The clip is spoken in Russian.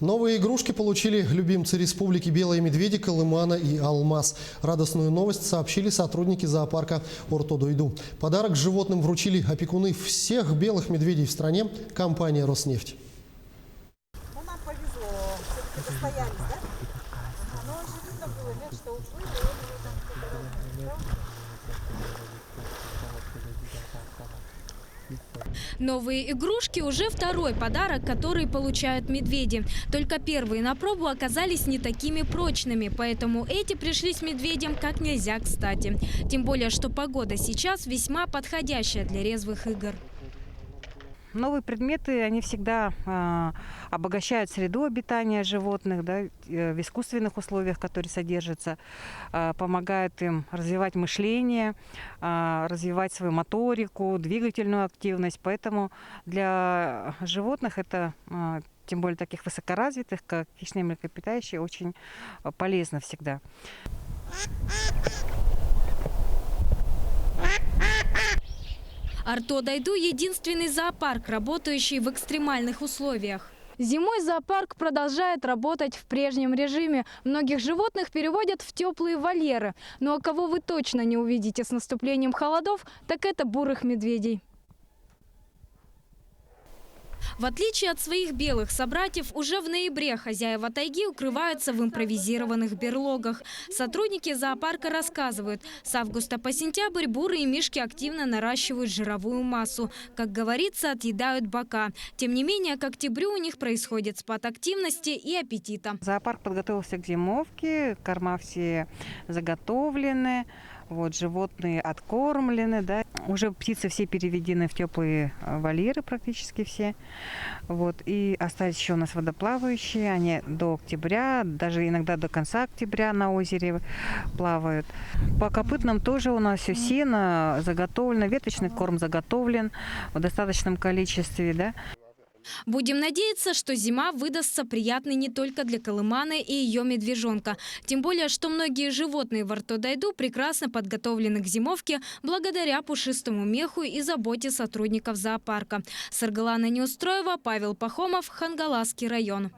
Новые игрушки получили любимцы республики белые медведи Колымана и Алмаз. Радостную новость сообщили сотрудники зоопарка Орто-Дойду. Подарок животным вручили опекуны всех белых медведей в стране – компания «Роснефть». Ну, нам повезло, все-таки достоялись, да? Но он же видно было, нет, что уплыли, и он его там кто-то. Новые игрушки – уже второй подарок, который получают медведи. Только первые на пробу оказались не такими прочными, поэтому эти пришлись медведям как нельзя кстати. Тем более, что погода сейчас весьма подходящая для резвых игр. Новые предметы, они всегда обогащают среду обитания животных, да, в искусственных условиях, которые содержатся, помогают им развивать мышление, развивать свою моторику, двигательную активность. Поэтому для животных это, тем более таких высокоразвитых, как хищные млекопитающие, очень полезно всегда. Орто-Дойду – единственный зоопарк, работающий в экстремальных условиях. Зимой зоопарк продолжает работать в прежнем режиме. Многих животных переводят в теплые вольеры. Ну а кого вы точно не увидите с наступлением холодов, так это бурых медведей. В отличие от своих белых собратьев, уже в ноябре хозяева тайги укрываются в импровизированных берлогах. Сотрудники зоопарка рассказывают, с августа по сентябрь бурые мишки активно наращивают жировую массу. Как говорится, отъедают бока. Тем не менее, к октябрю у них происходит спад активности и аппетита. Зоопарк подготовился к зимовке, корма все заготовлены. Вот, животные откормлены, да. Уже птицы все переведены в теплые вольеры, практически все. Вот, и остались еще у нас водоплавающие, они до октября, даже иногда до конца октября на озере плавают. По копытным тоже у нас все сено заготовлено, веточный корм заготовлен в достаточном количестве, да. Будем надеяться, что зима выдастся приятной не только для Колыманы и ее медвежонка. Тем более, что многие животные в Орто-Дойду прекрасно подготовлены к зимовке благодаря пушистому меху и заботе сотрудников зоопарка. Саргалана Неустроева, Павел Пахомов, Хангаласский район.